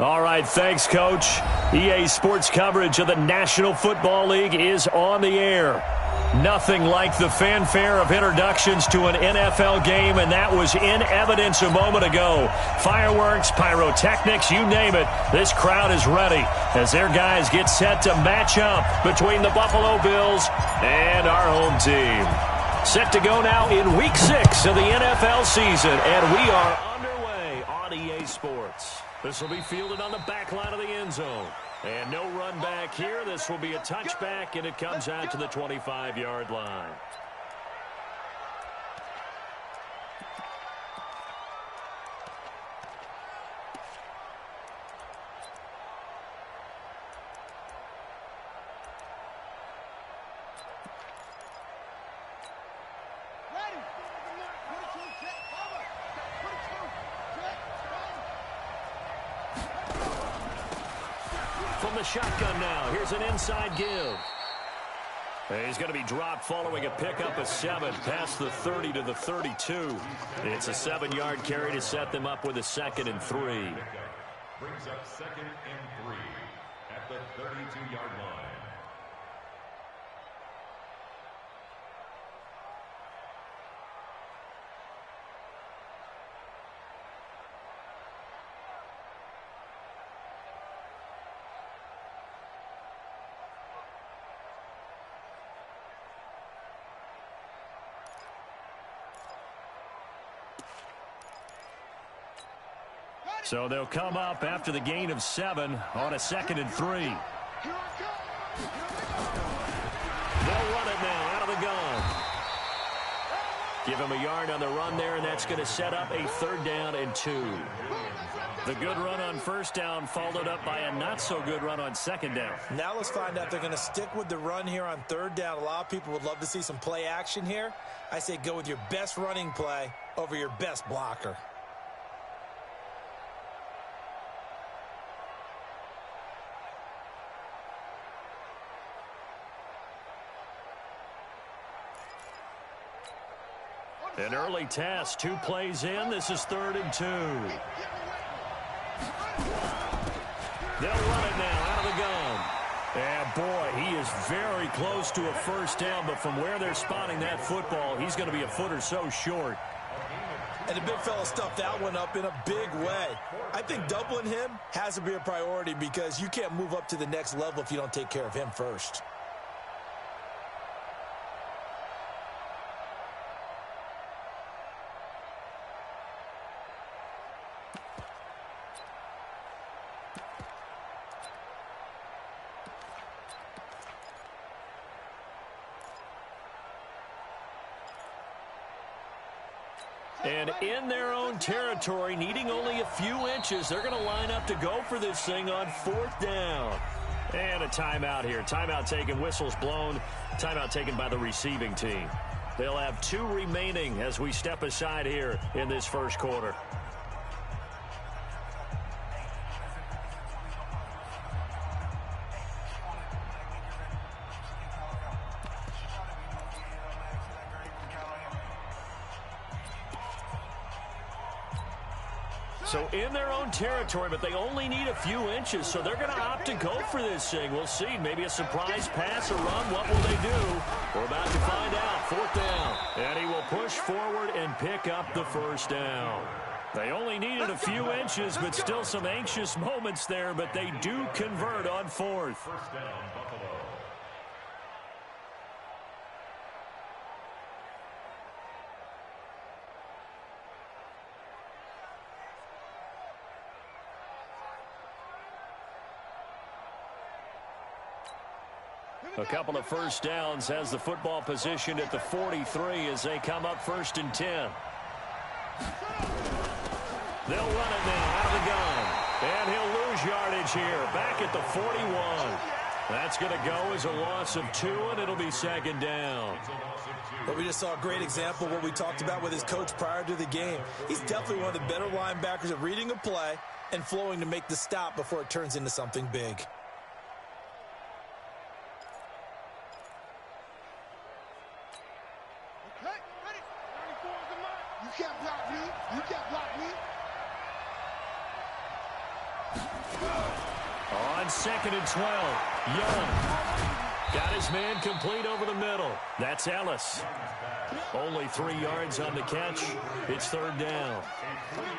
All right, thanks, Coach. EA Sports coverage of the National Football League is on the air. Nothing like the fanfare of introductions to an NFL game, and that was in evidence a moment ago. Fireworks, pyrotechnics, you name it. This crowd is ready as their guys get set to match up between the Buffalo Bills and our home team. Set to go now in Week 6 of the NFL season, and we are underway on EA Sports. This will be fielded on the back line of the end zone. And no run back here. This will be a touchback, and it comes out to the 25-yard line. From the shotgun now, here's an inside give. He's going to be dropped following a pickup of 7 past the 30 to the 32. It's a 7-yard carry to set them up with a 2nd and 3. Brings up 2nd and 3 at the 32-yard line. So they'll come up after the gain of 7 on a 2nd and 3. They'll run it now out of the gun. Give him a yard on the run there, and that's going to set up a 3rd down and 2. The good run on 1st down followed up by a not-so-good run on 2nd down. Now let's find out if they're going to stick with the run here on 3rd down. A lot of people would love to see some play action here. I say go with your best running play over your best blocker. An early test, 2 plays in. This is 3rd and 2. They'll run it now out of the gun. And boy, he is very close to a 1st down, but from where they're spotting that football, he's going to be a foot or so short. And the big fella stuffed that one up in a big way. I think doubling him has to be a priority because you can't move up to the next level if you don't take care of him first. And in their own territory, needing only a few inches, they're going to line up to go for this thing on 4th down. And a timeout here. Timeout taken, whistles blown. Timeout taken by the receiving team. They'll have 2 remaining as we step aside here in this 1st quarter. So in their own territory, but they only need a few inches, so they're going to opt to go for this thing. We'll see. Maybe a surprise pass or run. What will they do? We're about to find out. 4th down. And he will push forward and pick up the 1st down. They only needed a few inches, but still some anxious moments there, but they do convert on 4th. 1st down, Buffalo. A couple of 1st downs has the football positioned at the 43 as they come up 1st and 10. They'll run it now out of the gun. And he'll lose yardage here. Back at the 41. That's going to go as a loss of 2, and it'll be 2nd down. But we just saw a great example of what we talked about with his coach prior to the game. He's definitely one of the better linebackers at reading a play and flowing to make the stop before it turns into something big. You can't block me. You can't block me. On 2nd and 12, Young got his man complete over the middle. That's Ellis. Only 3 yards on the catch. It's 3rd down.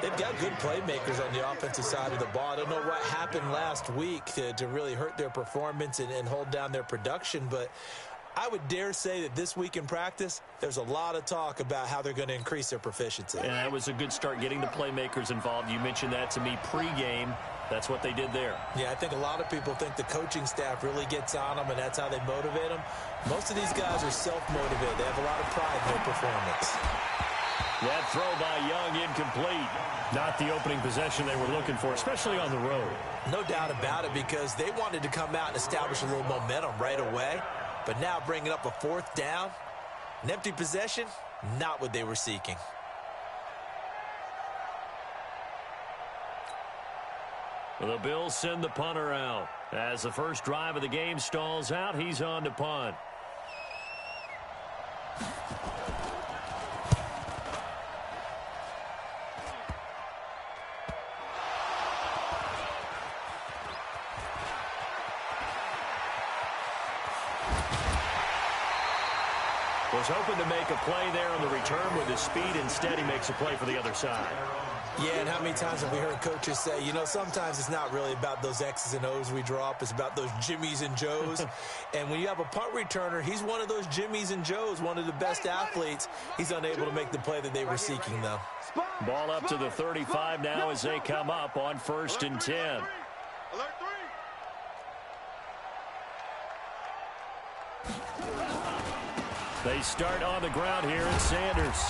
They've got good playmakers on the offensive side of the ball. I don't know what happened last week to really hurt their performance and hold down their production, but I would dare say that this week in practice, there's a lot of talk about how they're going to increase their proficiency. And that was a good start getting the playmakers involved. You mentioned that to me pregame. That's what they did there. Yeah, I think a lot of people think the coaching staff really gets on them, and that's how they motivate them. Most of these guys are self-motivated. They have a lot of pride in their performance. That throw by Young incomplete. Not the opening possession they were looking for, especially on the road. No doubt about it, because they wanted to come out and establish a little momentum right away. But now bringing up a 4th down, an empty possession, not what they were seeking. The Bills send the punter out. As the first drive of the game stalls out, he's on to punt. Was hoping to make a play there on the return with his speed. Instead, he makes a play for the other side. Yeah, and how many times have we heard coaches say, you know, sometimes it's not really about those X's and O's we draw up. It's about those Jimmies and Joes. And when you have a punt returner, he's one of those Jimmies and Joes, one of the best athletes. He's unable to make the play that they were seeking, though. Ball up to the 35 now as they come up on 1st and 10. Alert 3. They start on the ground here at Sanders.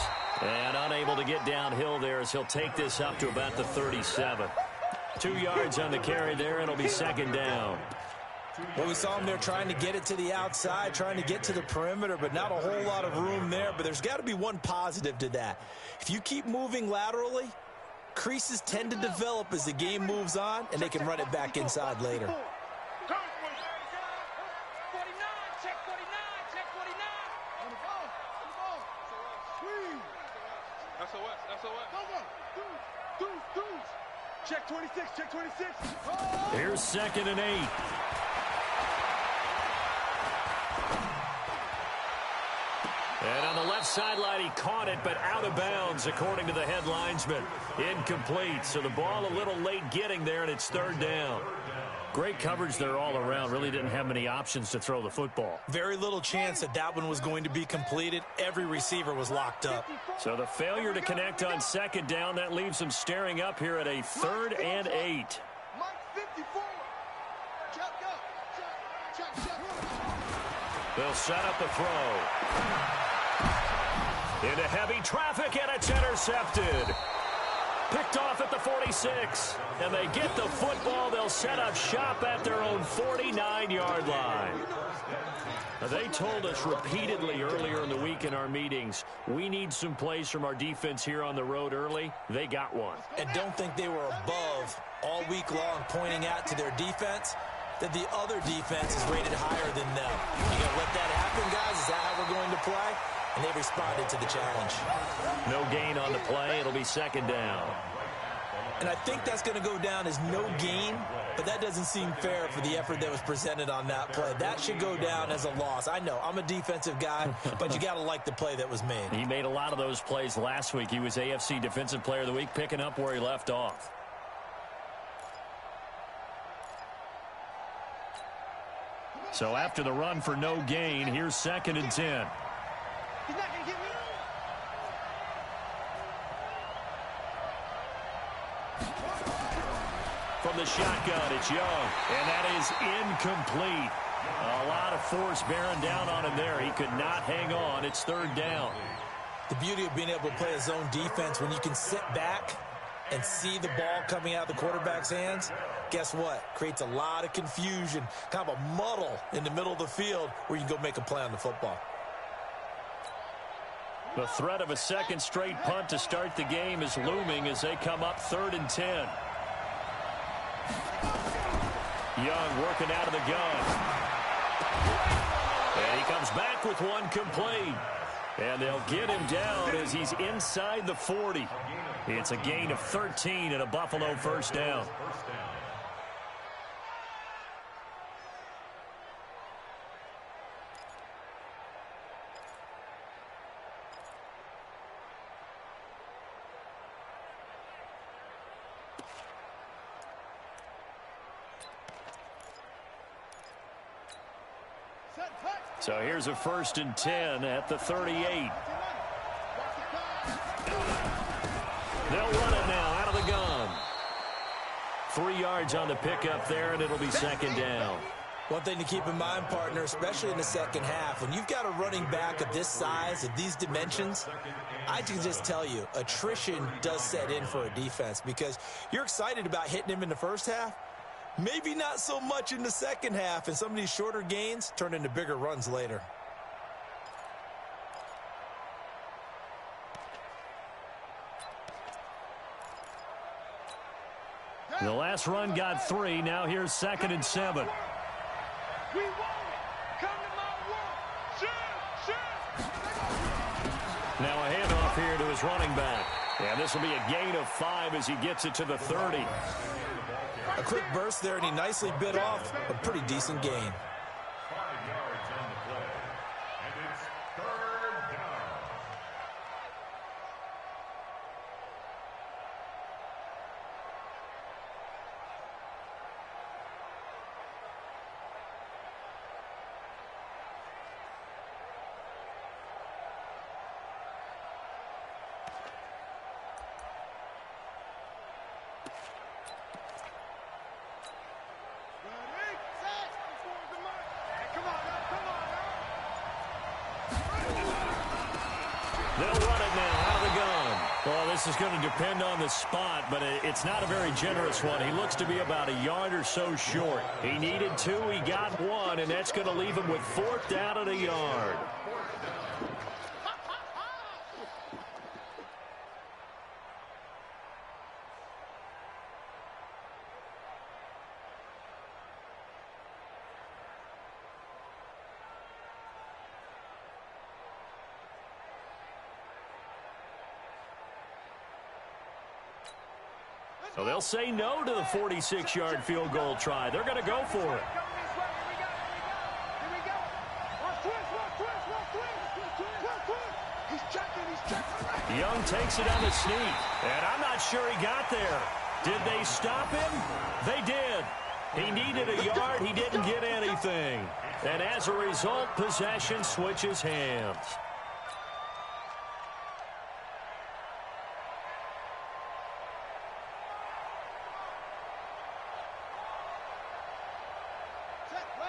And unable to get downhill there as he'll take this up to about the 37. 2 yards on the carry there. It'll be 2nd down. Well, we saw him there trying to get it to the outside, trying to get to the perimeter, but not a whole lot of room there. But there's got to be one positive to that. If you keep moving laterally, creases tend to develop as the game moves on, and they can run it back inside later. Check 26, check 26. Here's 2nd and 8. And on the left sideline, he caught it, but out of bounds, according to the head linesman. Incomplete, so the ball a little late getting there, and it's 3rd down. Great coverage there all around. Really didn't have many options to throw the football. Very little chance that one was going to be completed. Every receiver was locked up. So the failure to connect on 2nd down, that leaves them staring up here at a 3rd and 8. They'll set up the throw. Into heavy traffic, and it's intercepted. Picked off at the 46, and they get the football. They'll set up shop at their own 49-yard line. Now, they told us repeatedly earlier in the week in our meetings, we need some plays from our defense here on the road early. They got one. And don't think they were above all week long pointing out to their defense that the other defense is rated higher than them. You going to let that happen, guys? Is that how we're going to play? And they responded to the challenge. No gain on the play. It'll be 2nd down. And I think that's going to go down as no gain, but that doesn't seem fair for the effort that was presented on that play. That should go down as a loss. I know, I'm a defensive guy, but you got to like the play that was made. He made a lot of those plays last week. He was AFC Defensive Player of the Week, picking up where he left off. So after the run for no gain, here's 2nd and 10. He's not going to get me. From the shotgun, it's Young, and that is incomplete. A lot of force bearing down on him there. He could not hang on. It's 3rd down. The beauty of being able to play a zone defense, when you can sit back and see the ball coming out of the quarterback's hands, guess what? Creates a lot of confusion, kind of a muddle in the middle of the field where you can go make a play on the football. The threat of a 2nd straight punt to start the game is looming as they come up 3rd and 10. Young working out of the gun. And he comes back with one complete. And they'll get him down as he's inside the 40. It's a gain of 13 and a Buffalo 1st down. So here's a 1st and 10 at the 38. They'll run it now out of the gun. 3 yards on the pickup there, and it'll be 2nd down. One thing to keep in mind, partner, especially in the second half, when you've got a running back of this size, of these dimensions, I can just tell you, attrition does set in for a defense because you're excited about hitting him in the first half, maybe not so much in the second half, and some of these shorter gains turn into bigger runs later. The last run got 3. Now here's 2nd and 7. We want it. Come to my world. Shoot. Now a handoff here to his running back. And this will be a gain of 5 as he gets it to the 30. A quick burst there, and he nicely bit off a pretty decent gain. 5 yards on the play. And it's 3rd down. They'll run it now out of the gun. Well, this is going to depend on the spot, but it's not a very generous one. He looks to be about a yard or so short. He needed 2, he got 1, and that's going to leave him with 4th down at a yard. So they'll say no to the 46-yard field goal try. They're going to go for it. Young takes it on the sneak, and I'm not sure he got there. Did they stop him? They did. He needed a yard. He didn't get anything. And as a result, possession switches hands.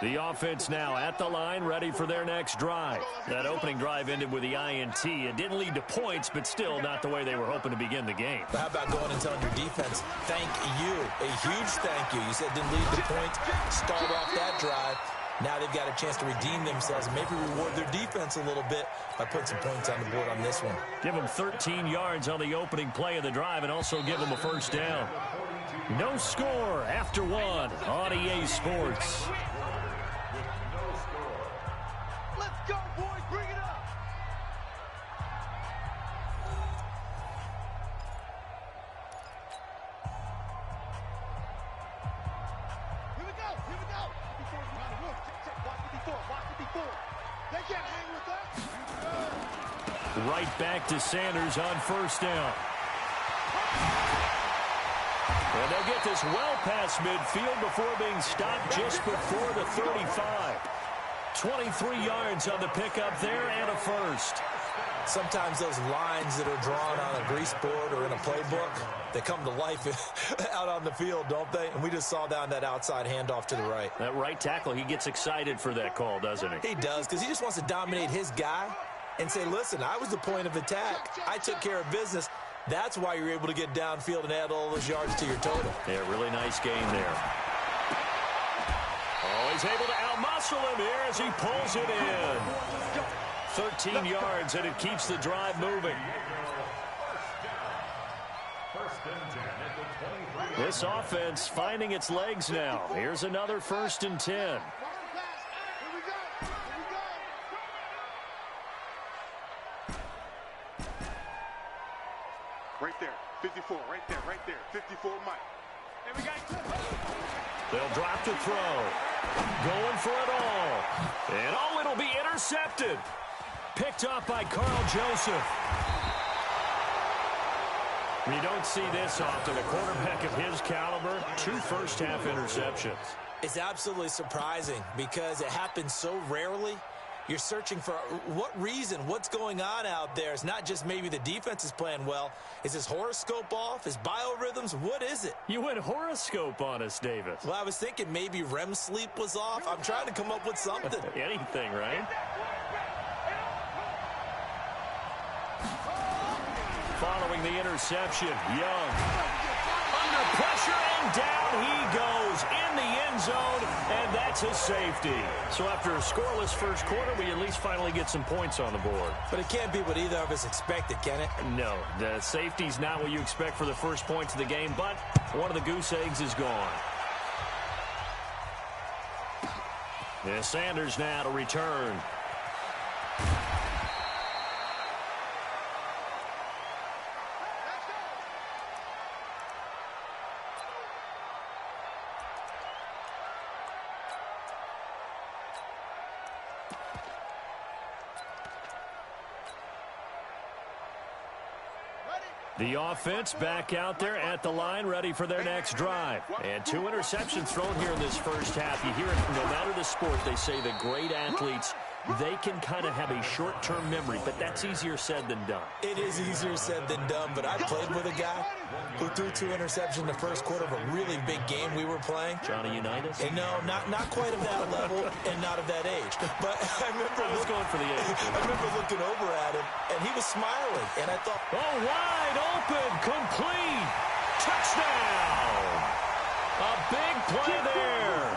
The offense now at the line, ready for their next drive. That opening drive ended with the INT. It didn't lead to points, but still not the way they were hoping to begin the game. But how about going and telling your defense, thank you, a huge thank you. You said it didn't lead to points, start off that drive. Now they've got a chance to redeem themselves and maybe reward their defense a little bit by putting some points on the board on this one. Give them 13 yards on the opening play of the drive and also give them a 1st down. No score after 1 on EA Sports. Let's go, boys. Bring it up. Here we go. Here we go. Before you run the roof. Check. Watch it before. Watch it before. They can't hang with us. Right back to Sanders on 1st down. And they'll get this well past midfield before being stopped just before the 35. 23 yards on the pickup there and a 1st. Sometimes those lines that are drawn on a grease board or in a playbook, they come to life out on the field, don't they? And we just saw down that outside handoff to the right. That right tackle, he gets excited for that call, doesn't he? He does, because he just wants to dominate his guy and say, listen, I was the point of attack. I took care of business. That's why you're able to get downfield and add all those yards to your total. Yeah, really nice game there. Oh, he's able to outmuscle him here as he pulls it in. 13 yards, and it keeps the drive moving. This offense finding its legs now. Here's another 1st and 10. Right there, 54, right there, 54 Mike. And we got They'll drop the throw. Going for it all. And oh, it'll be intercepted. Picked up by Carl Joseph. You don't see this often. A quarterback of his caliber, 2 first-half interceptions. It's absolutely surprising because it happens so rarely. You're searching for what reason, what's going on out there. It's not just maybe the defense is playing well. Is his horoscope off? His biorhythms? What is it? You went horoscope on us, Davis. Well, I was thinking maybe REM sleep was off. I'm trying to come up with something. Anything, right? Following the interception, Young under pressure, and down he goes in the end zone, and that's a safety. So after a scoreless first quarter, we at least finally get some points on the board. But it can't be what either of us expected, can it? No, the safety's not what you expect for the first points of the game, but one of the goose eggs is gone. And Sanders now to return. The offense back out there at the line, ready for their next drive. And 2 interceptions thrown here in this first half. You hear it, no matter the sport, they say that great athletes, they can kind of have a short-term memory, but that's easier said than done. It is easier said than done, but I played with a guy who threw 2 interceptions in the first quarter of a really big game we were playing. Johnny Unitas? And no, not quite of that level and not of that age. But I remember going for the age. I remember looking over at him, and he was smiling, and I thought, oh, wide open, complete, touchdown! A big play there,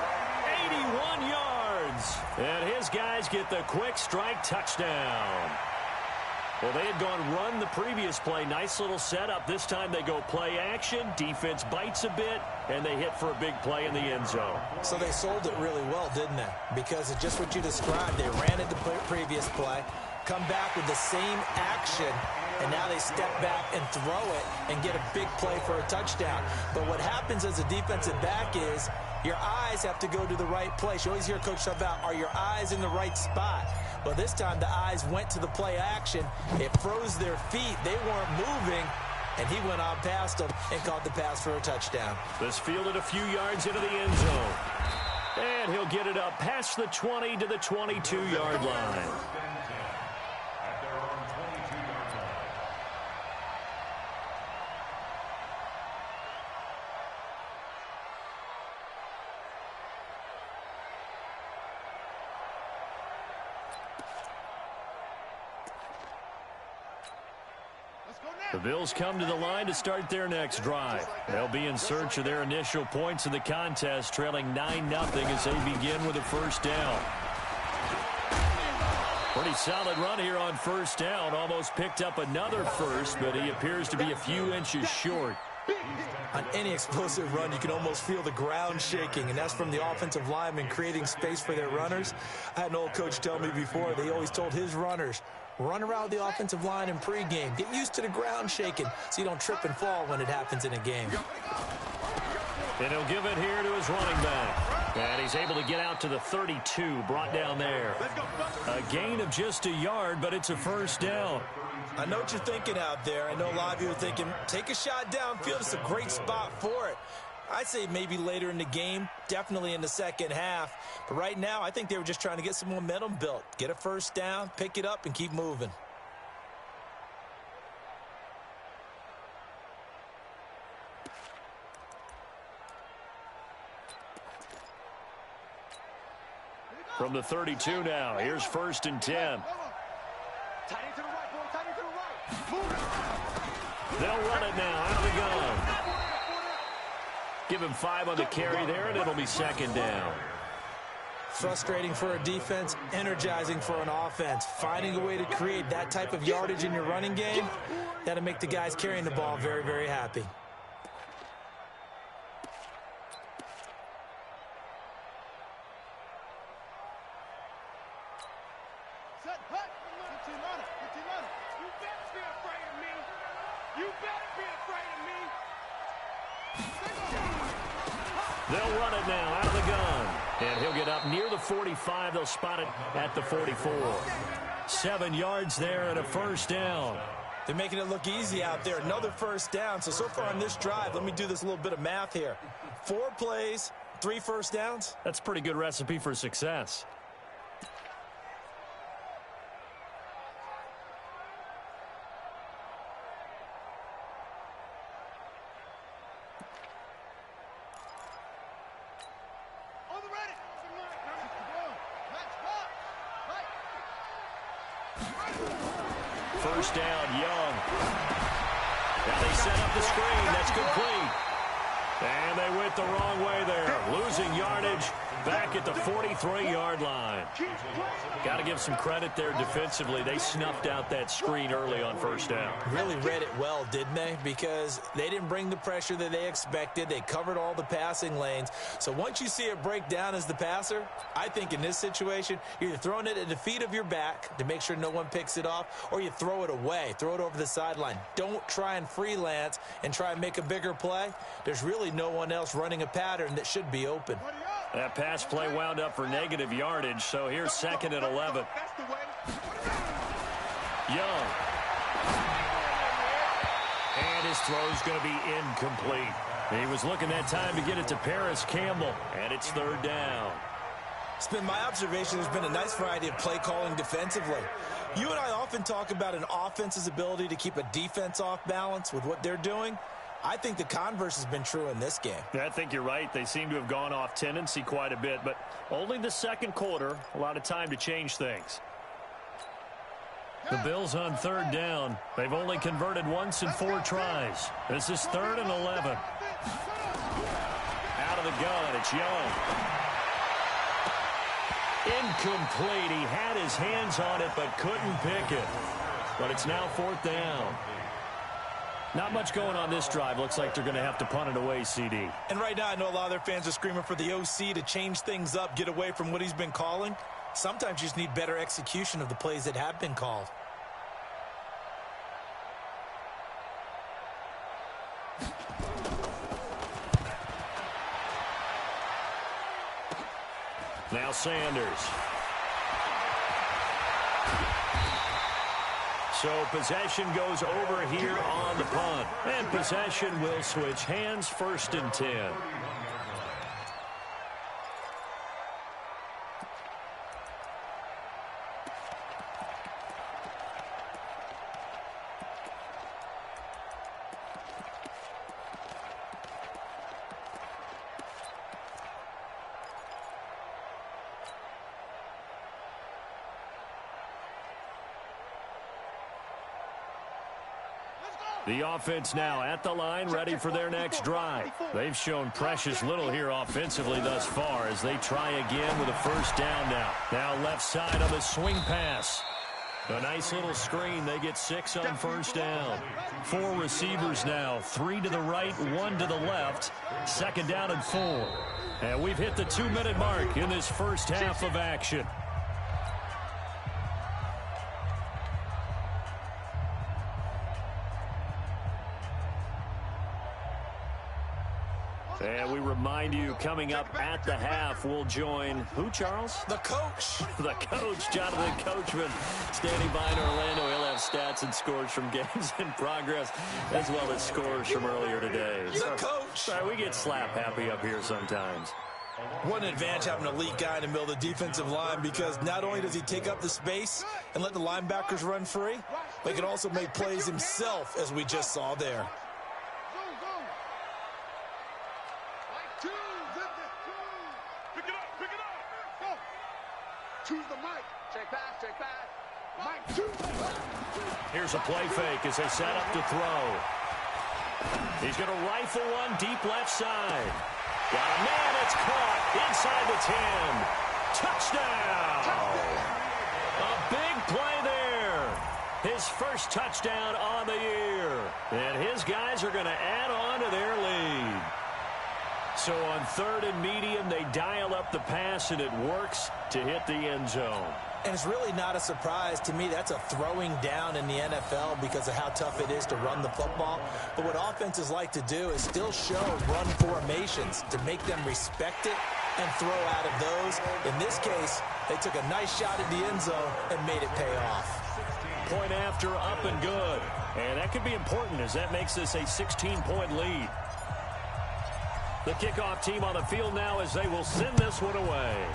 81 yards, and his guys get the quick strike touchdown. Well, they had gone run the previous play. Nice little setup. This time they go play action. Defense bites a bit, and they hit for a big play in the end zone. So they sold it really well, didn't they? Because it's just what you described. They ran it the previous play, come back with the same action, and now they step back and throw it and get a big play for a touchdown. But what happens as a defensive back is your eyes have to go to the right place. You always hear Coach talk about, are your eyes in the right spot? Well, this time the eyes went to the play action. It froze their feet. They weren't moving, and he went on past them and caught the pass for a touchdown. This fielded a few yards into the end zone. And he'll get it up past the 20 to the 22-yard line. The Bills come to the line to start their next drive. They'll be in search of their initial points of the contest, trailing 9-0 as they begin with a first down. Pretty solid run here on first down. Almost picked up another first, but he appears to be a few inches short. On any explosive run, you can almost feel the ground shaking, and that's from the offensive linemen creating space for their runners. I had an old coach tell me before, they always told his runners, run around the offensive line in pregame. Get used to the ground shaking so you don't trip and fall when it happens in a game. And he'll give it here to his running back. And he's able to get out to the 32, brought down there. A gain of just a yard, but it's a first down. I know what you're thinking out there. I know a lot of you are thinking, take a shot downfield. It's a great spot for it. I'd say maybe later in the game, definitely in the second half. But right now, I think they were just trying to get some momentum built. Get a first down, pick it up, and keep moving. From the 32 now, here's 1st and 10. They'll run it now out of the gun. Give him 5 on the carry there, and it'll be 2nd down. Frustrating for a defense, energizing for an offense. Finding a way to create that type of yardage in your running game, that'll make the guys carrying the ball very, very happy. They'll run it now out of the gun. And he'll get up near the 45. They'll spot it at the 44. 7 yards there and a first down. They're making it look easy out there. Another first down. So far on this drive, let me do this little bit of math here. 4 plays, 3 first downs? That's a pretty good recipe for success. First down, Young. Now they set up the screen. That's complete. And they went the wrong way there. Losing yardage back at the 43-yard line. Got to give some credit there defensively. They snuffed out that screen early on first down. Really read it well, didn't they? Because they didn't bring the pressure that they expected. They covered all the passing lanes. So once you see it break down as the passer, I think in this situation, you're either throwing it at the feet of your back to make sure no one picks it off, or you throw it away, throw it over the sideline. Don't try and freelance and try and make a bigger play. There's really no one else running a pattern that should be open. That pass play wound up for negative yardage, so here's 2nd and 11. Young. And his throw's going to be incomplete. He was looking that time to get it to Paris Campbell, and it's 3rd down. It's been my observation there's been a nice variety of play calling defensively. You and I often talk about an offense's ability to keep a defense off balance with what they're doing. I think the converse has been true in this game. Yeah, I think you're right. They seem to have gone off tendency quite a bit, but only the 2nd quarter, a lot of time to change things. The Bills on 3rd down. They've only converted once in 4 tries. This is 3rd and 11. Out of the gun, it's Young. Incomplete. He had his hands on it, but couldn't pick it. But it's now 4th down. Not much going on this drive. Looks like they're going to have to punt it away, CD. And right now, I know a lot of their fans are screaming for the OC to change things up, get away from what he's been calling. Sometimes you just need better execution of the plays that have been called. Now Sanders. So possession goes over here on the punt. And possession will switch hands, 1st and 10. The offense now at the line, ready for their next drive. They've shown precious little here offensively thus far as they try again with a 1st down now. Now left side on the swing pass. A nice little screen. They get 6 on 1st down. 4 receivers now, 3 to the right, 1 to the left. 2nd down and 4. And we've hit the 2-minute mark in this first half of action. And we remind you, coming up at the half, we'll join who, Charles? The coach. The coach, Jonathan Coachman, standing by in Orlando. He'll have stats and scores from games in progress, as well as scores from earlier today. The coach. Sorry, we get slap happy up here sometimes. What an advantage having an elite guy in the middle of the defensive line, because not only does he take up the space and let the linebackers run free, but he can also make plays himself, as we just saw there. Here's a play fake as they set up to throw. He's going to rifle one deep left side. Got a man, it's caught inside the 10. Touchdown! A big play there. His first touchdown on the year. And his guys are going to add on to their lead. So on 3rd and medium, they dial up the pass, and it works to hit the end zone. And it's really not a surprise to me. That's a throwing down in the NFL because of how tough it is to run the football. But what offenses like to do is still show run formations to make them respect it and throw out of those. In this case, they took a nice shot at the end zone and made it pay off. Point after, up and good. And that could be important as that makes this a 16-point lead. The kickoff team on the field now as they will send this one away.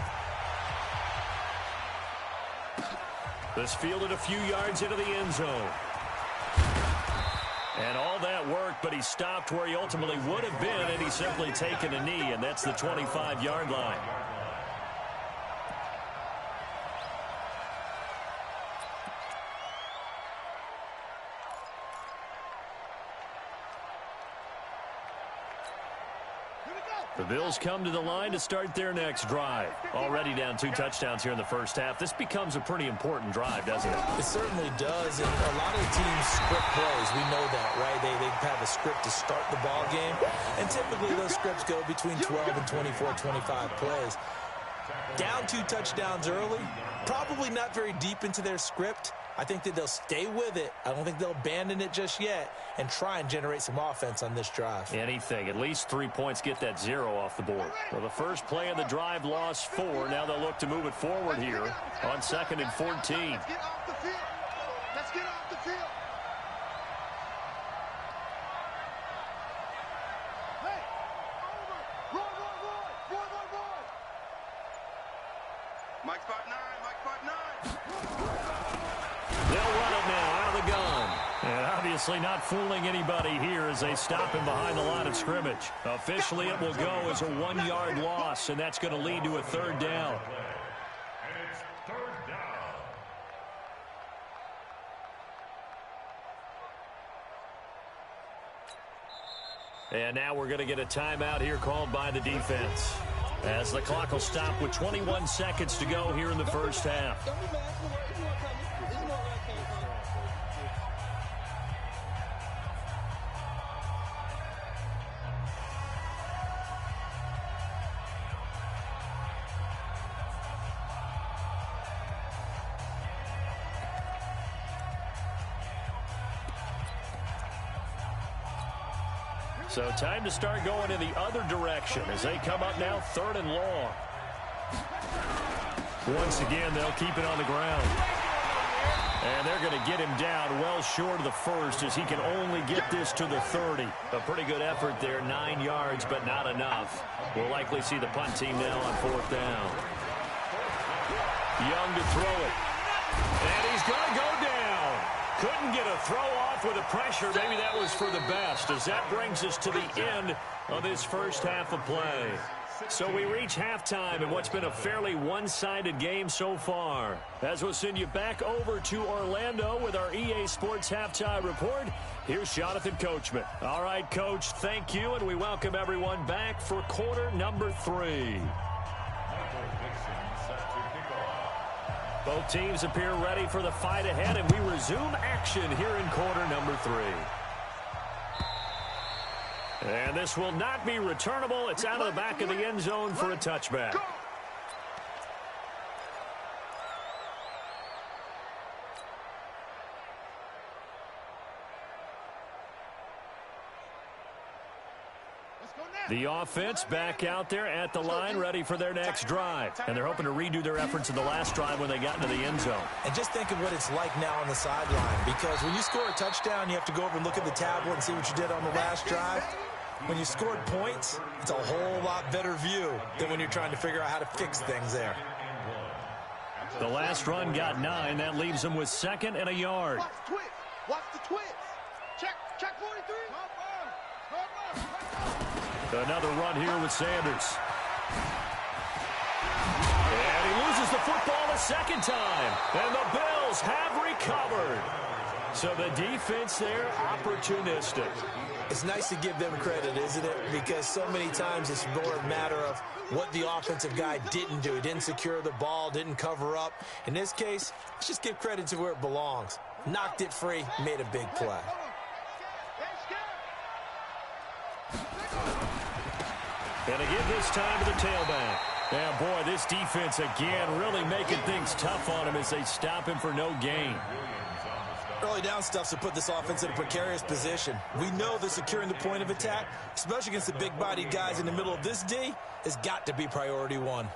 This fielded a few yards into the end zone. And all that worked, but he stopped where he ultimately would have been, and he's simply taken a knee, and that's the 25-yard line. The Bills come to the line to start their next drive. Already down 2 touchdowns here in the first half. This becomes a pretty important drive, doesn't it? It certainly does, and a lot of teams script plays. We know that, right? They have a script to start the ball game, and typically those scripts go between 12 and 24, 25 plays. Down 2 touchdowns early, probably not very deep into their script. I think that they'll stay with it. I don't think they'll abandon it just yet and try and generate some offense on this drive. Anything. At least 3 points, get that 0 off the board. Well, the first play of the drive lost 4. Now they'll look to move it forward here on 2nd and 14. Let's get off the field. Let's get off the field. Hey, over. Run. Mike 5'9", Mike 5'9". They'll run it now out of the gun. And obviously not fooling anybody here as they stop him behind the line of scrimmage. Officially, it will go as a 1-yard loss, and that's going to lead to a 3rd down. And it's 3rd down. And now we're going to get a timeout here called by the defense, as the clock will stop with 21 seconds to go here in the first half. Don't be mad. It's more coming. It's more coming. So time to start going in the other direction as they come up now 3rd and long. Once again, they'll keep it on the ground. And they're going to get him down well short of the first as he can only get this to the 30. A pretty good effort there, 9 yards, but not enough. We'll likely see the punt team now on 4th down. Young to throw it. And he's going to go down. Couldn't get a throw off with the pressure. Maybe that was for the best, as that brings us to the end of this first half of play. So we reach halftime in what's been a fairly one-sided game so far. As we'll send you back over to Orlando with our EA Sports Halftime Report, here's Jonathan Coachman. All right, Coach, thank you, and we welcome everyone back for quarter number 3. Both teams appear ready for the fight ahead, and we resume action here in quarter number 3. And this will not be returnable. It's out of the back of the end zone for a touchback. The offense back out there at the line, ready for their next drive. And they're hoping to redo their efforts in the last drive when they got into the end zone. And just think of what it's like now on the sideline, because when you score a touchdown, you have to go over and look at the tablet and see what you did on the last drive. When you scored points, it's a whole lot better view than when you're trying to figure out how to fix things there. The last run got 9. That leaves them with 2nd and a yard. Watch the twist. Watch the twist. Check 43. Another run here with Sanders. And he loses the football a 2nd time. And the Bills have recovered. So the defense there, opportunistic. It's nice to give them credit, isn't it? Because so many times it's more a matter of what the offensive guy didn't do. He didn't secure the ball, didn't cover up. In this case, let's just give credit to where it belongs. Knocked it free, made a big play. And to give this time to the tailback. And boy, this defense again really making things tough on him as they stop him for no gain. Early down stuff's to put this offense in a precarious position. We know that securing the point of attack, especially against the big-bodied guys in the middle of this D, has got to be priority 1.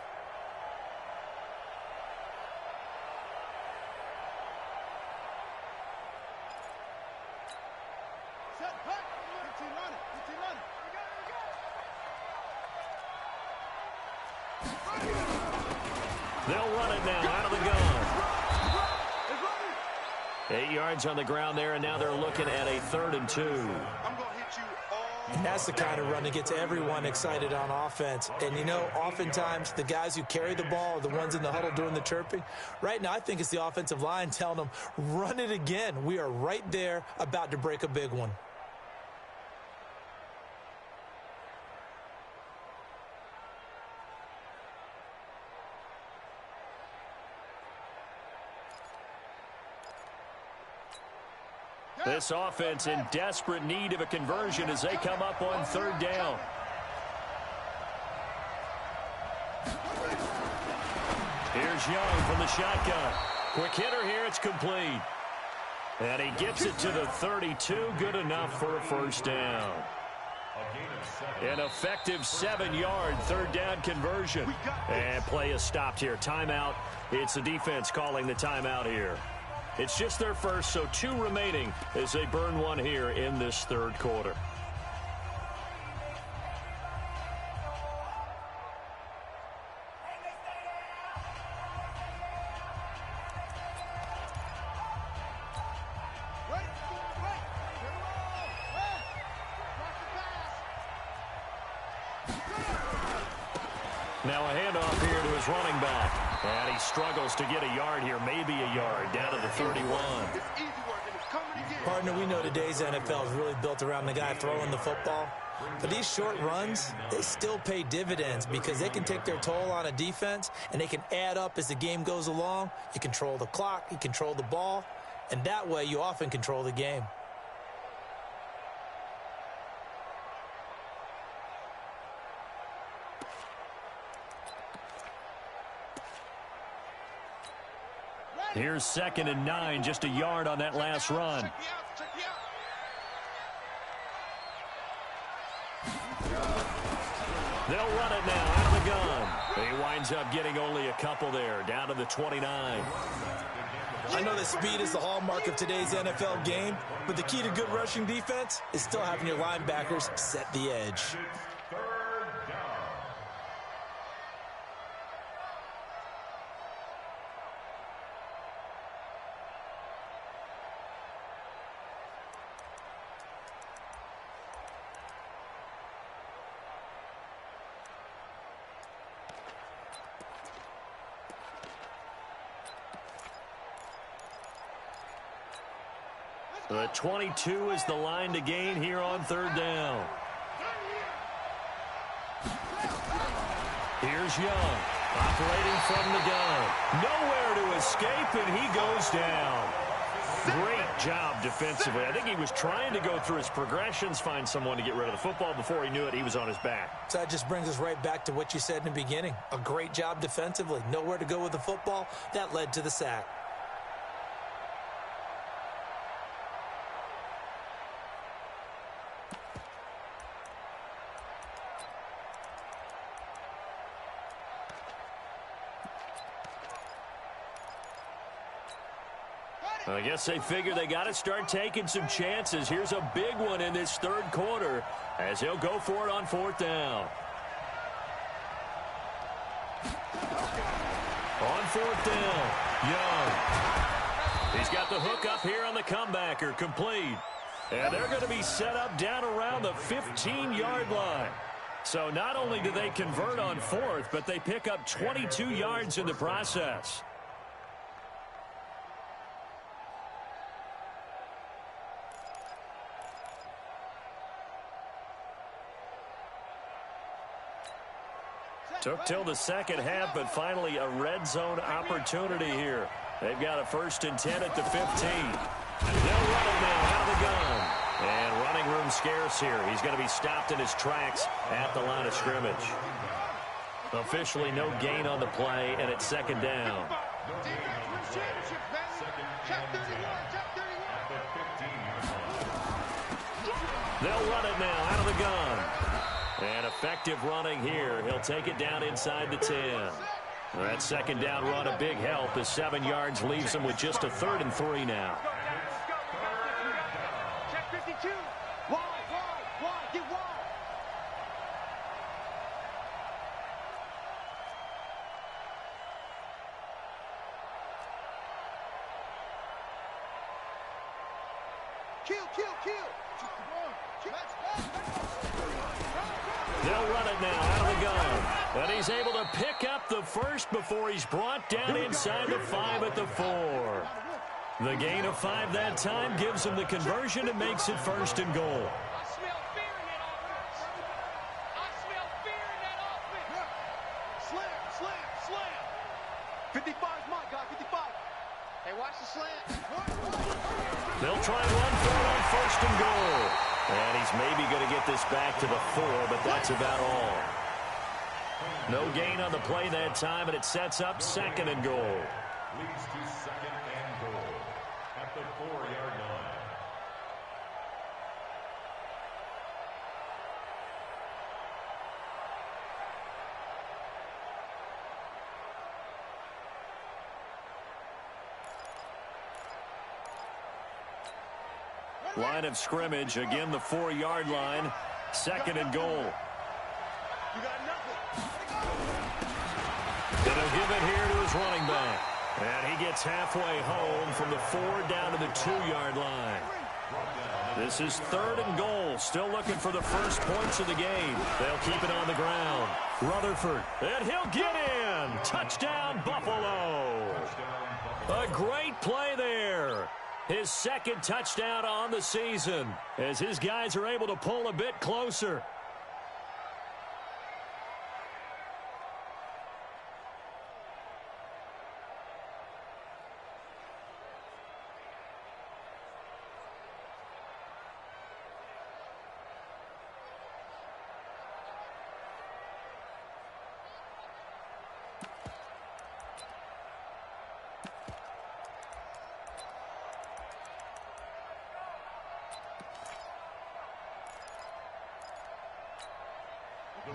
They'll run it now out of the gun. 8 yards on the ground there, and now they're looking at a 3rd and 2. I'm going to hit you all. And that's the kind of run that gets everyone excited on offense. And, you know, oftentimes the guys who carry the ball are the ones in the huddle doing the chirping. Right now, I think it's the offensive line telling them, run it again. We are right there about to break a big one. This offense in desperate need of a conversion as they come up on 3rd down. Here's Young from the shotgun. Quick hitter here, it's complete. And he gets it to the 32, good enough for a 1st down. An effective 7-yard 3rd down conversion. And play is stopped here. Timeout. It's the defense calling the timeout here. It's just their first, so 2 remaining as they burn one here in this 3rd quarter. Now a handoff here to his running back. And he struggles to get a yard here, maybe a yard, down to the 31. Partner, we know today's NFL is really built around the guy throwing the football. But these short runs, they still pay dividends because they can take their toll on a defense, and they can add up as the game goes along. You control the clock, you control the ball, and that way you often control the game. Here's 2nd and 9, just a yard on that last run. They'll run it now out of the gun. He winds up getting only a couple there, down to the 29. I know that speed is the hallmark of today's NFL game, but the key to good rushing defense is still having your linebackers set the edge. The 22 is the line to gain here on 3rd down. Here's Young, operating from the gun. Nowhere to escape, and he goes down. Great job defensively. I think he was trying to go through his progressions, find someone to get rid of the football. Before he knew it, he was on his back. So that just brings us right back to what you said in the beginning. A great job defensively. Nowhere to go with the football. That led to the sack. I guess they figure they got to start taking some chances. Here's a big one in this 3rd quarter as he'll go for it on 4th down. On 4th down, Young. He's got the hook up here on the comebacker, complete. And they're going to be set up down around the 15-yard line. So not only do they convert on 4th, but they pick up 22 yards in the process. Took till the 2nd half, but finally a red zone opportunity here. They've got a 1st and 10 at the 15. They'll run it now out of the gun. And running room scarce here. He's going to be stopped in his tracks at the line of scrimmage. Officially no gain on the play, and it's 2nd down. They'll run it now out of the gun. And effective running here. He'll take it down inside the 10. That 2nd down run a big help as 7 yards leaves him with just a 3rd and 3 now. Check 52. Wide, get wide. Kill. They'll run it now out of the gun. And he's able to pick up the first before he's brought down inside the 5 at the 4. The gain of 5 that time gives him the conversion and makes it 1st and goal. I smell fear in that offense. I smell fear in that offense. Slam. 55's my guy, 55. Hey, watch the slant. They'll try and run for it on 1st and goal. And he's maybe going to get this back to the 4, but that's about all. No gain on the play that time, and it sets up 2nd and goal. Leads to 2nd and goal at the 4-yard line. Line of scrimmage, again the 4-yard line, 2nd and goal. You got nothing. And he'll give it here to his running back. And he gets halfway home from the 4 down to the 2-yard line. This is 3rd and goal. Still looking for the first points of the game. They'll keep it on the ground. Rutherford. And he'll get in. Touchdown, Buffalo. A great play there. His 2nd touchdown on the season as his guys are able to pull a bit closer.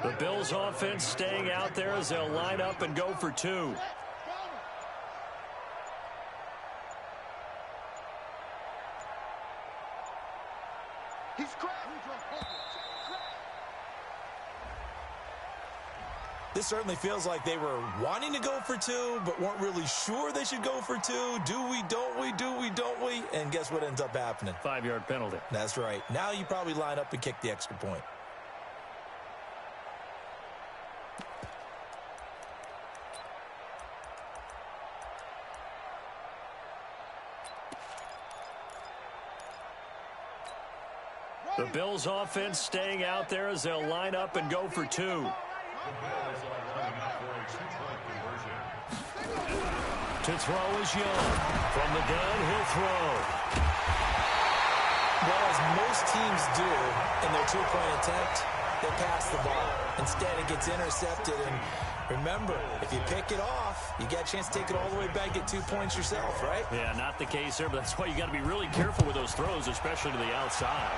The Bills offense staying out there as they'll line up and go for 2. He's cracked. This certainly feels like they were wanting to go for 2, but weren't really sure they should go for 2. Do we, don't we, do we, don't we? And guess what ends up happening? 5-yard penalty. That's right. Now you probably line up and kick the extra point. The Bills offense staying out there as they'll line up and go for 2. The Bills are lining up for a 2-point conversion. To throw is Young. From the gun, he'll throw. Well, as most teams do in their 2-point attempt, they pass the ball. Instead, it gets intercepted. And remember, if you pick it off, you get a chance to take it all the way back, get 2 points yourself, right? Yeah, not the case there, but that's why you got to be really careful with those throws, especially to the outside.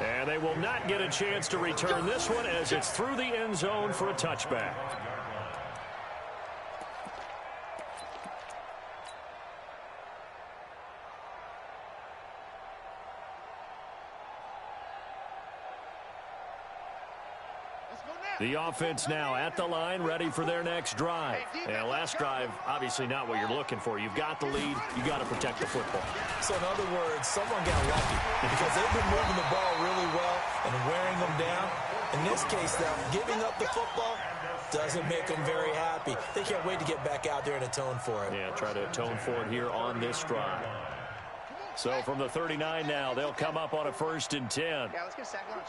And they will not get a chance to return this one as it's through the end zone for a touchback. The offense now at the line, ready for their next drive. And last drive, obviously not what you're looking for. You've got the lead. You got to protect the football. So in other words, someone got lucky because they've been moving the ball really well and wearing them down. In this case, though, giving up the football doesn't make them very happy. They can't wait to get back out there and atone for it. Yeah, try to atone for it here on this drive. So from the 39 now, they'll come up on a 1st and 10. Yeah, let's get a sack lunch.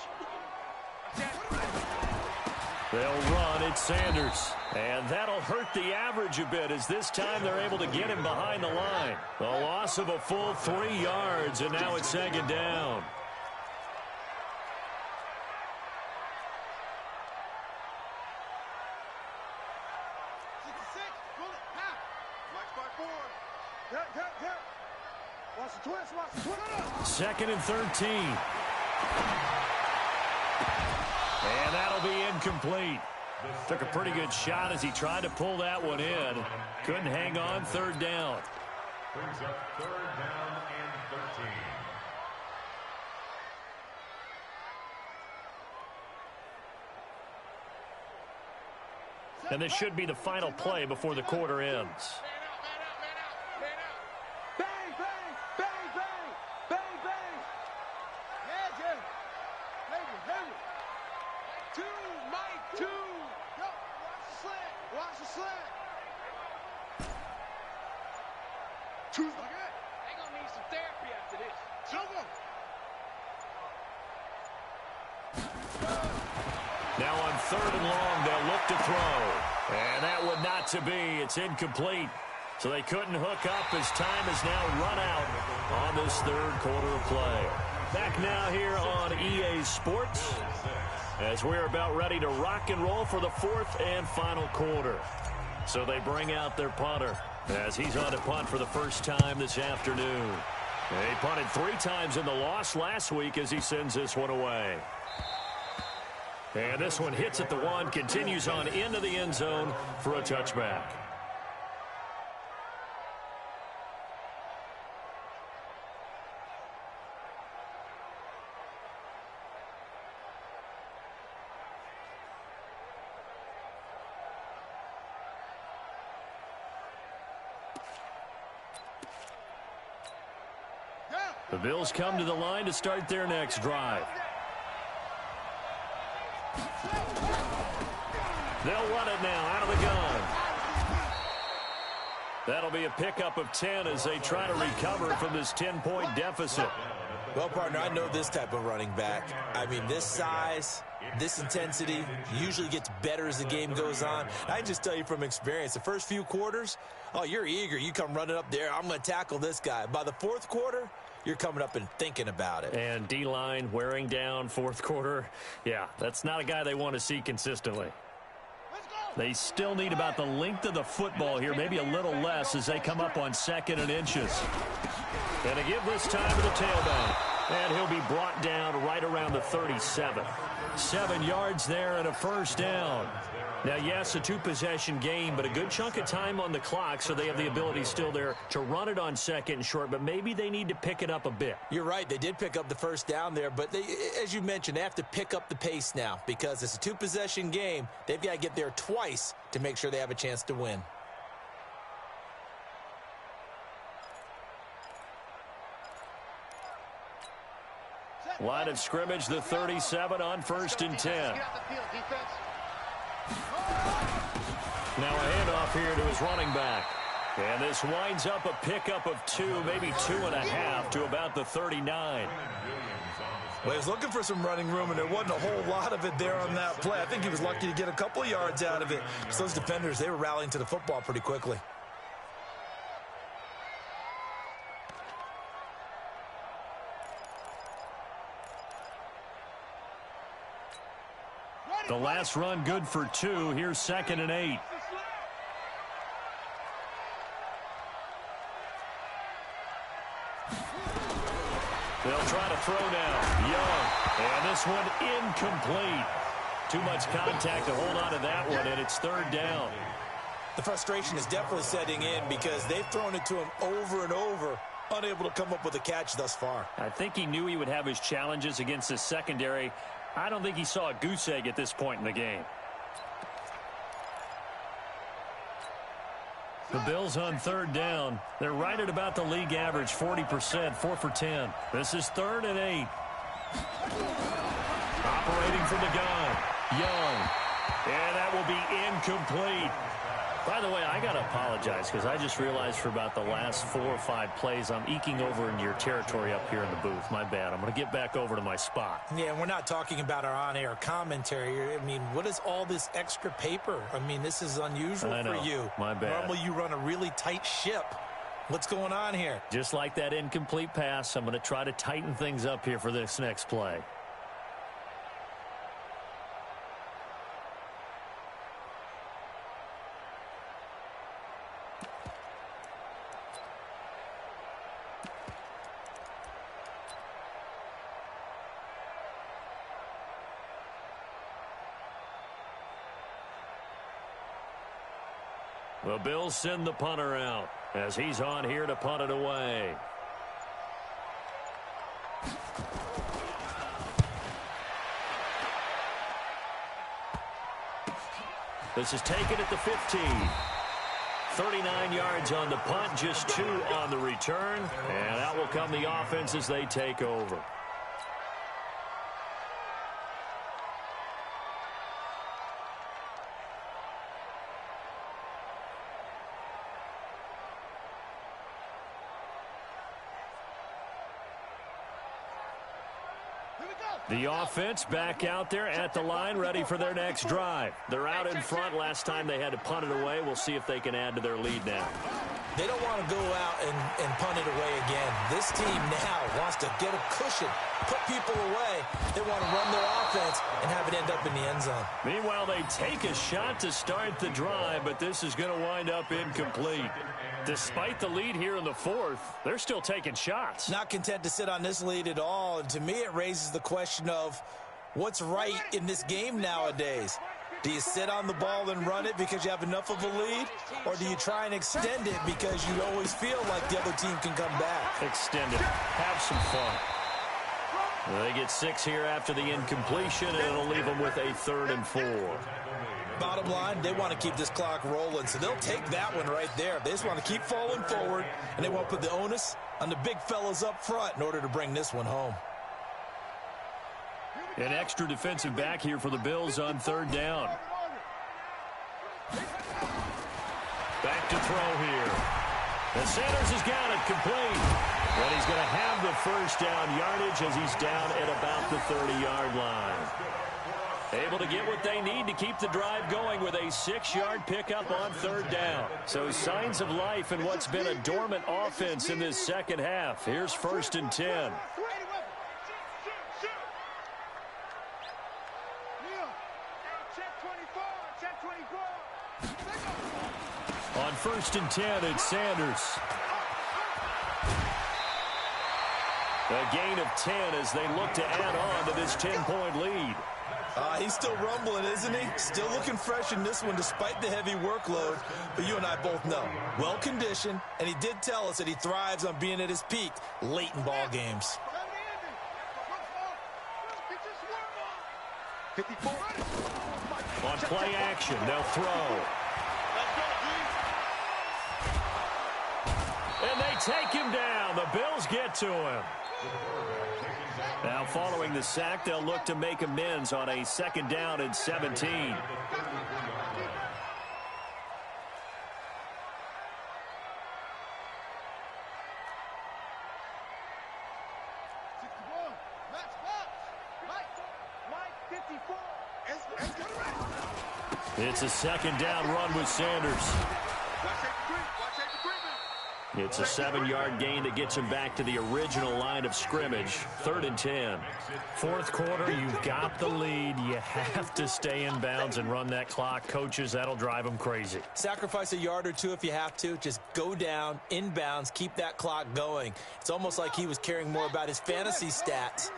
They'll run. It's Sanders. And that'll hurt the average a bit as this time they're able to get him behind the line. The loss of a full 3 yards, and now it's 2nd down. Watch the twist, watch the twist. 2nd and 13. And that'll be incomplete. Took a pretty good shot as he tried to pull that one in. Couldn't hang on. 3rd down. Brings up 3rd down and 13. And this should be the final play before the quarter ends. Man out, man out, man out, man out. Two, Mike, two. Yo, watch the slant. Watch the slant. Two's like it. They're going to need some therapy after this. Show them. Now on 3rd and long, they'll look to throw. And that would not to be. It's incomplete. So they couldn't hook up as time has now run out on this 3rd quarter of play. Back now here on EA Sports as we're about ready to rock and roll for the 4th and final quarter. So they bring out their punter as he's on to punt for the first time this afternoon. He punted 3 times in the loss last week as he sends this one away. And this one hits at the 1, continues on into the end zone for a touchback. The Bills come to the line to start their next drive. They'll run it now out of the gun. That'll be a pickup of 10 as they try to recover from this 10-point deficit. Well, partner, I know this type of running back. I mean, this size, this intensity usually gets better as the game goes on. I can just tell you from experience, the first few quarters, oh, you're eager. You come running up there, I'm going to tackle this guy. By the 4th quarter, you're coming up and thinking about it. And D-line wearing down 4th quarter. Yeah, that's not a guy they want to see consistently. They still need about the length of the football here, maybe a little less as they come up on 2nd and inches. And to give this time to the tailback. And he'll be brought down right around the 37. 7 yards there and a first down. Now, yes, a 2-possession game, but a good chunk of time on the clock, so they have the ability still there to run it on 2nd and short, but maybe they need to pick it up a bit. You're right. They did pick up the first down there, but they, as you mentioned, they have to pick up the pace now because it's a 2-possession game. They've got to get there twice to make sure they have a chance to win. Line of scrimmage, the 37 on 1st and 10. Get out the field, defense. Now a handoff here to his running back. And this winds up a pickup of 2, maybe 2.5 to about the 39. Well, he was looking for some running room, and there wasn't a whole lot of it there on that play. I think he was lucky to get a couple of yards out of it. So those defenders, they were rallying to the football pretty quickly. The last run good for 2. Here's 2nd and 8. They'll try to throw now. Young. And this one incomplete. Too much contact to hold on to that one, and it's 3rd down. The frustration is definitely setting in because they've thrown it to him over and over, unable to come up with a catch thus far. I think he knew he would have his challenges against his secondary. I don't think he saw a goose egg at this point in the game. The Bills on 3rd down. They're right at about the league average, 40%, 4 for 10. This is 3rd and 8. Operating from the gun. Young. And that will be incomplete. By the way, I got to apologize because I just realized for about the last 4 or 5 plays, I'm eking over into your territory up here in the booth. My bad. I'm going to get back over to my spot. Yeah, we're not talking about our on-air commentary. I mean, what is all this extra paper? I mean, this is unusual for you. My bad. Normally you run a really tight ship. What's going on here? Just like that incomplete pass, I'm going to try to tighten things up here for this next play. The Bills send the punter out as he's on here to punt it away. This is taken at the 15. 39 yards on the punt, just 2 on the return. And out will come the offense as they take over. The offense back out there at the line, ready for their next drive. They're out in front. Last time they had to punt it away. We'll see if they can add to their lead now. They don't want to go out and punt it away again. This team now wants to get a cushion, put people away. They want to run their offense and have it end up in the end zone. Meanwhile, they take a shot to start the drive, but this is going to wind up incomplete. Despite the lead here in the fourth, they're still taking shots. Not content to sit on this lead at all. And to me, it raises the question of what's right in this game nowadays. Do you sit on the ball and run it because you have enough of a lead? Or do you try and extend it because you always feel like the other team can come back? Extend it. Have some fun. They get 6 here after the incompletion, and it'll leave them with a 3rd and 4. Bottom line, they want to keep this clock rolling, so they'll take that one right there. They just want to keep falling forward, and they want to put the onus on the big fellas up front in order to bring this one home. An extra defensive back here for the Bills on 3rd down. Back to throw here. And Sanders has got it complete. And he's going to have the first down yardage as he's down at about the 30-yard line. Able to get what they need to keep the drive going with a 6-yard pickup on 3rd down. So signs of life in what's been a dormant offense in this second half. Here's 1st and 10. On 1st and 10, it's Sanders. A gain of 10 as they look to add on to this 10-point lead. He's still rumbling, isn't he? Still looking fresh in this one despite the heavy workload. But you and I both know, well-conditioned, and he did tell us that he thrives on being at his peak late in ball games. 54. On play action, they'll throw. And they take him down. The Bills get to him. Now following the sack, they'll look to make amends on a 2nd down and 17. It's a 2nd down run with Sanders. It's a 7-yard gain that gets him back to the original line of scrimmage. 3rd and 10. Fourth quarter, you've got the lead. You have to stay in bounds and run that clock. Coaches, that'll drive them crazy. Sacrifice a yard or two if you have to. Just go down, in bounds, keep that clock going. It's almost like he was caring more about his fantasy stats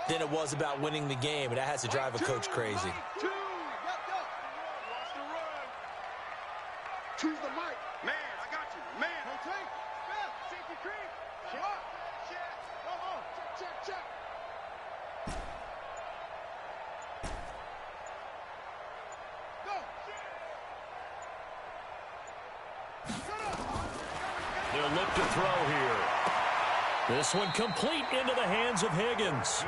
than it was about winning the game, and that has to drive a coach crazy. Choose the mic. Man, I got you. Man. Safety creep. Check. Come on. Check. Go. They'll look to throw here. This one complete into the hands of Higgins.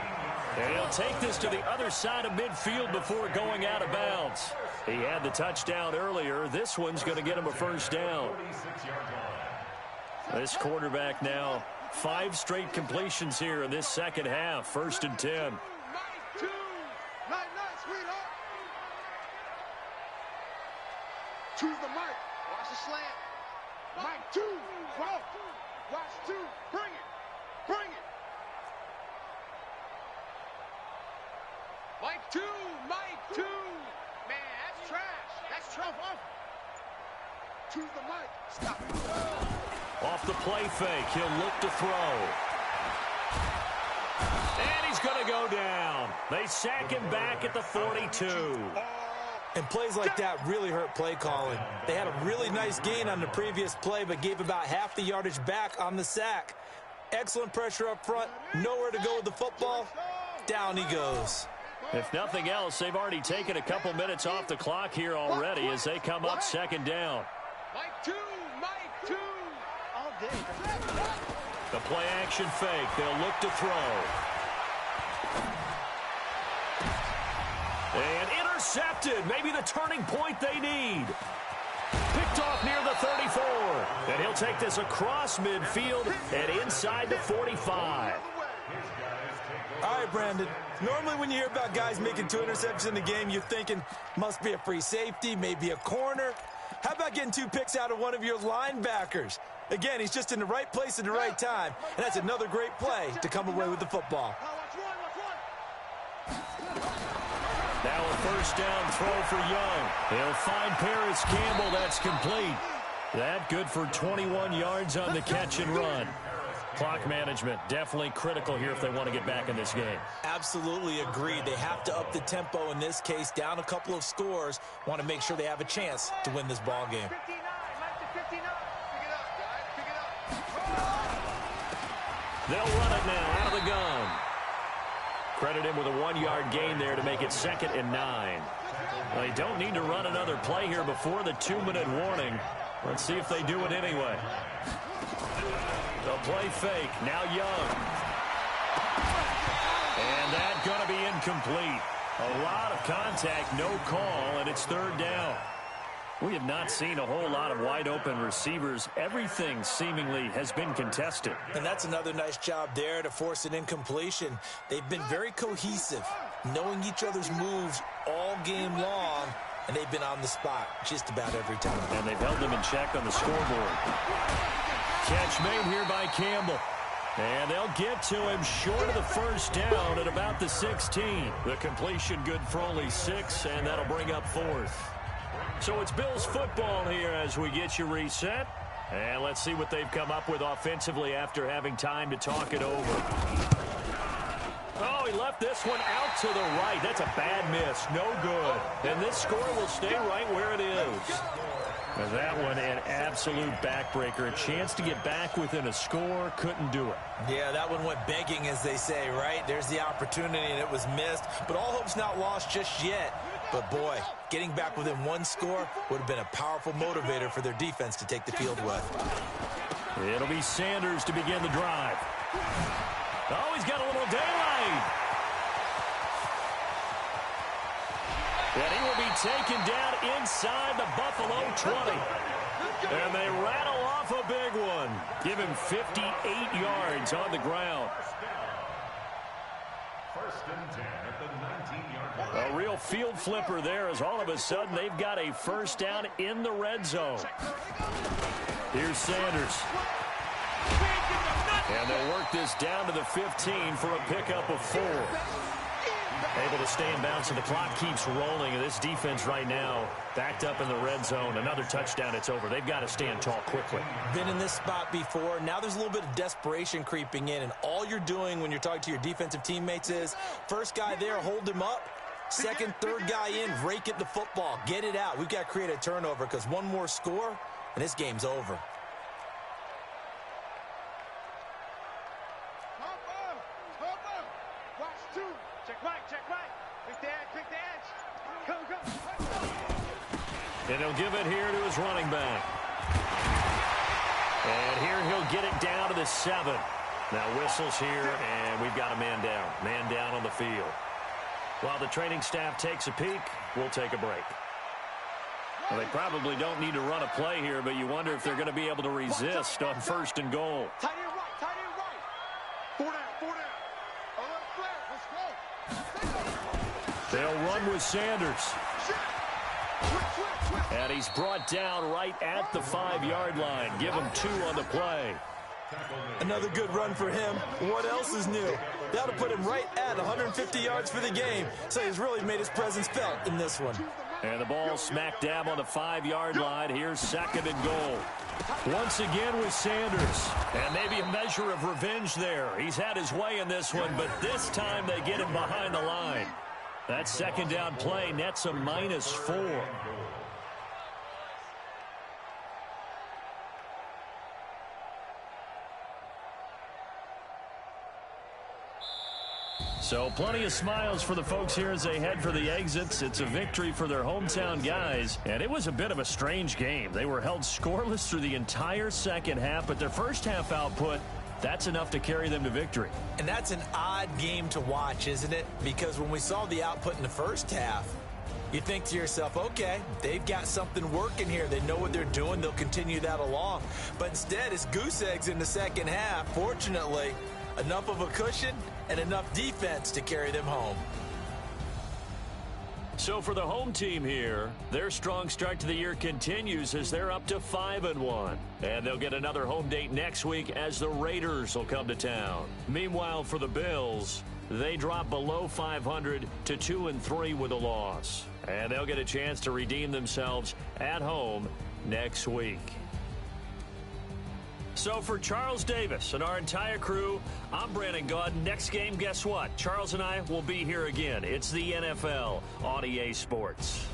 And he'll take this to the other side of midfield before going out of bounds. He had the touchdown earlier. This one's going to get him a 1st down. This quarterback now 5 straight completions here in this second half. 1st and 10. Choose the mic. Watch the slant. Mic 2. Watch 2. Bring it. Mike 2. Man, that's trash. That's trash. Choose the mic. Stop. Off the play fake, he'll look to throw. And he's going to go down. They sack him back at the 42. And plays like that really hurt play calling. They had a really nice gain on the previous play, but gave about half the yardage back on the sack. Excellent pressure up front. Nowhere to go with the football. Down he goes. If nothing else, they've already taken a couple minutes off the clock here already as they come up 2nd down. Mike 2. All day. The play action fake. They'll look to throw. And intercepted. Maybe the turning point they need. Picked off near the 34. And he'll take this across midfield and inside the 45. All right, Brandon. Normally when you hear about guys making 2 interceptions in a game, you're thinking must be a free safety, maybe a corner. How about getting 2 picks out of one of your linebackers? Again, he's just in the right place at the right time, and that's another great play to come away with the football. Now a first down throw for Young. He'll find Paris Campbell. That's complete. That good for 21 yards on the catch and run. Clock management definitely critical here if they want to get back in this game. Absolutely agreed. They have to up the tempo in this case, down a couple of scores. Want to make sure they have a chance to win this ball game. 59, Mike to 59. Pick it up, guys. Pick it up. They'll run it now out of the gun. Credit him with a 1-yard gain there to make it 2nd and 9. Well, they don't need to run another play here before the 2-minute warning. Let's see if they do it anyway. They'll play fake. Now Young. And that's going to be incomplete. A lot of contact, no call, and it's 3rd down. We have not seen a whole lot of wide-open receivers. Everything seemingly has been contested. And that's another nice job there to force an incompletion. They've been very cohesive, knowing each other's moves all game long, and they've been on the spot just about every time. And they've held them in check on the scoreboard. Catch made here by Campbell. And they'll get to him short of the first down at about the 16. The completion good for only 6, and that'll bring up 4th. So it's Bills football here as we get you reset. And let's see what they've come up with offensively after having time to talk it over. Oh, he left this one out to the right. That's a bad miss. No good. And this score will stay right where it is. And that one, an absolute backbreaker. A chance to get back within a score. Couldn't do it. Yeah, that one went begging, as they say, right? There's the opportunity, and it was missed. But all hope's not lost just yet. But, boy, getting back within 1 score would have been a powerful motivator for their defense to take the field with. It'll be Sanders to begin the drive. Oh, he's got a little daylight. And he will be taken down inside the Buffalo 20. And they rattle off a big one. Give him 58 yards on the ground. 1st and 10 at the 19-yard line. A real field flipper there as all of a sudden they've got a first down in the red zone. Here's Sanders. And they'll work this down to the 15 for a pickup of 4. Able to stay in bounds, and the clock keeps rolling. And this defense right now backed up in the red zone. Another touchdown, it's over. They've got to stand tall quickly. Been in this spot before. Now there's a little bit of desperation creeping in, and all you're doing when you're talking to your defensive teammates is first guy there, hold him up. Second, third guy in, rake at the football. Get it out. We've got to create a turnover because one more score, and this game's over. And he'll give it here to his running back. And here he'll get it down to the 7. Now whistles here, and we've got a man down. Man down on the field. While the training staff takes a peek, we'll take a break. Well, they probably don't need to run a play here, but you wonder if they're going to be able to resist on 1st and goal. Tight end right, tight end right. 4 down. A little flare, let's go. They'll run with Sanders. And he's brought down right at the 5-yard line. Give him 2 on the play. Another good run for him. What else is new? That'll put him right at 150 yards for the game. So he's really made his presence felt in this one. And the ball smack dab on the 5-yard line. Here's 2nd and goal. Once again with Sanders. And maybe a measure of revenge there. He's had his way in this one, but this time they get him behind the line. That 2nd down play nets a -4. So plenty of smiles for the folks here as they head for the exits. It's a victory for their hometown guys. And it was a bit of a strange game. They were held scoreless through the entire second half, but their first half output, that's enough to carry them to victory. And that's an odd game to watch, isn't it? Because when we saw the output in the first half, you think to yourself, okay, they've got something working here. They know what they're doing. They'll continue that along. But instead, it's goose eggs in the second half. Fortunately, enough of a cushion and enough defense to carry them home. So for the home team here, their strong start to the year continues as they're up to 5-1. And they'll get another home date next week as the Raiders will come to town. Meanwhile, for the Bills, they drop below 500 to 2-3 with a loss. And they'll get a chance to redeem themselves at home next week. So for Charles Davis and our entire crew, I'm Brandon Gaudin. Next game, guess what? Charles and I will be here again. It's the NFL on EA Sports.